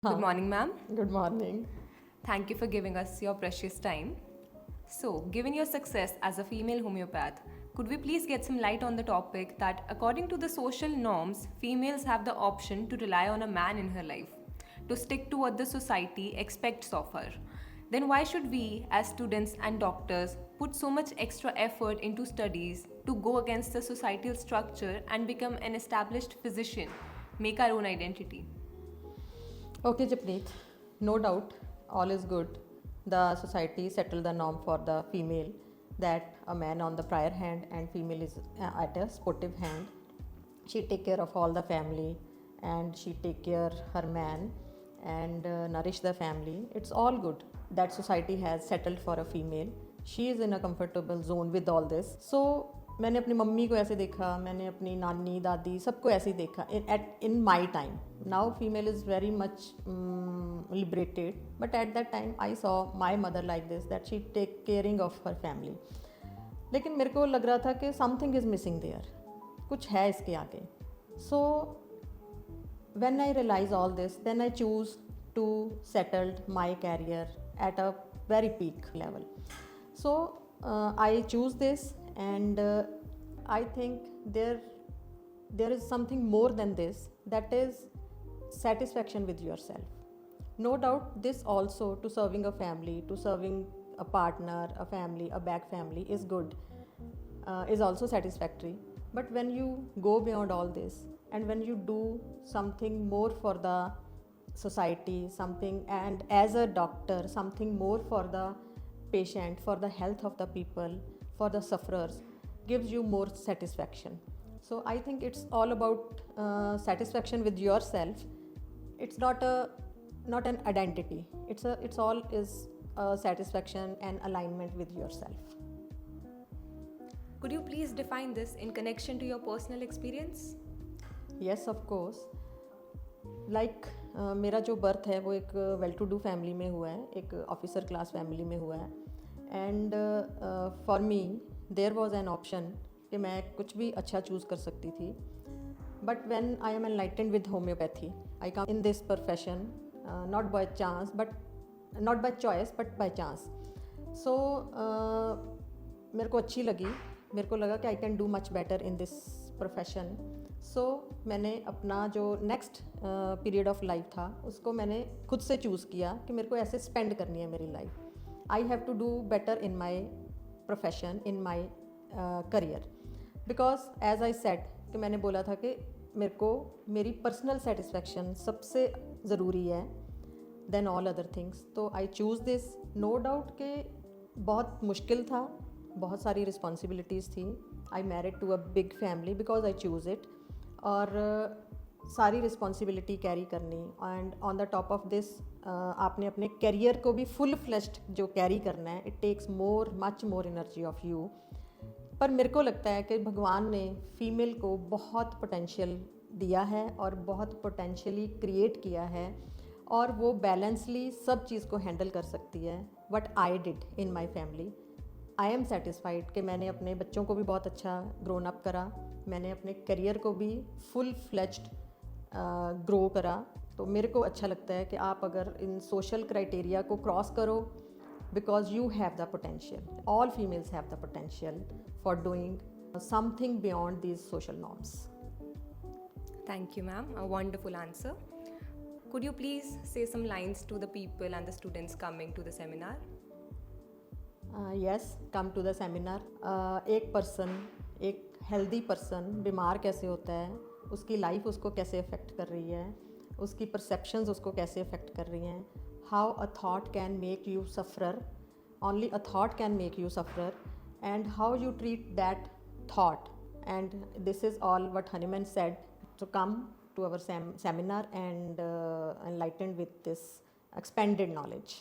Good morning, ma'am. Good morning. Thank you for giving us your precious time. So, given your success as a female homeopath, could we please get some light on the topic that, according to the social norms, females have the option to rely on a man in her life, to stick to what the society expects of her? Then, why should we, as students and doctors, put so much extra effort into studies to go against the societal structure and become an established physician, make our own identity? Okay, Japneet. No doubt, all is good. The society settled the norm for the female that a man on the prior hand and female is at a sportive hand. She take care of all the family and she take care her man and nourish the family. It's all good that society has settled for a female. She is in a comfortable zone with all this. So मैंने अपनी mummy को ऐसे देखा, मैंने अपनी नानी दादी सबको ऐसे ही देखा in my time. Now female is very much liberated, but at that time I saw my mother like this, that she take caring of her family. लेकिन मेरे को लग रहा था कि something is missing there, कुछ है इसके आगे. So when I realize all this, then I choose to settle my career at a very peak level. So I choose this, and I think there is something more than this, that is satisfaction with yourself. No doubt, this also to serving a family, to serving a partner, a family, a back family is good, is also satisfactory. But when you go beyond all this and when you do something more for the society, something, and as a doctor, something more for the patient, for the health of the people, for the sufferers, gives you more satisfaction. So I think it's all about satisfaction with yourself. It's not an identity. It's all is satisfaction and alignment with yourself. Could you please define this in connection to your personal experience? Yes, of course. Like मेरा जो birth है वो एक well to do family में हुआ है, एक officer class family में हुआ है. And for me there was an option कि मैं कुछ भी अच्छा चूज़ कर सकती थी. But when I am enlightened with homeopathy, I come in this profession not by chance, but not by choice but by chance. So मेरे को अच्छी लगी, मेरे को लगा कि I can do much better in this profession. So मैंने अपना जो नेक्स्ट पीरियड ऑफ लाइफ था उसको मैंने खुद से चूज़ किया कि मेरे को ऐसे स्पेंड करनी है मेरी life. I have to do better in my profession, in my career, because as I said कि मैंने बोला था कि मेरे को मेरी पर्सनल सेटिस्फेक्शन सबसे ज़रूरी है देन ऑल अदर थिंग्स. तो I choose this. No doubt कि बहुत मुश्किल था, बहुत सारी रिस्पॉन्सिबिलिटीज़ थी. I married to a big family because I choose it. और सारी रिस्पॉन्सिबिलिटी कैरी करनी, and on the top of this आपने अपने करियर को भी फुल फ्लेश्ड जो कैरी करना है, it takes much more energy of you. पर मेरे को लगता है कि भगवान ने फीमेल को बहुत पोटेंशियल दिया है और बहुत पोटेंशियली क्रिएट किया है, और वो बैलेंसली सब चीज़ को हैंडल कर सकती है. What I did in my family, I am satisfied कि मैंने अपने बच्चों को भी बहुत अच्छा ग्रोन अप करा, मैंने अपने करियर को भी फुल फ्लेज्ड ग्रो करा. तो मेरे को अच्छा लगता है कि आप अगर इन सोशल क्राइटेरिया को क्रॉस करो, because you have the potential, all females have the potential for doing something beyond these social norms. Thank you, ma'am. A wonderful answer. Could you please say some lines to the people and the students coming to the seminar? Yes, come to the seminar. एक person, एक healthy person बीमार कैसे होता है, उसकी life उसको कैसे affect कर रही है, उसकी परसेप्शंस उसको कैसे अफेक्ट कर रही हैं. How a thought can make you sufferer, only a thought can make you sufferer, and how you treat that thought. And this is all what Hahnemann said, to come to our seminar and enlightened with this expanded knowledge.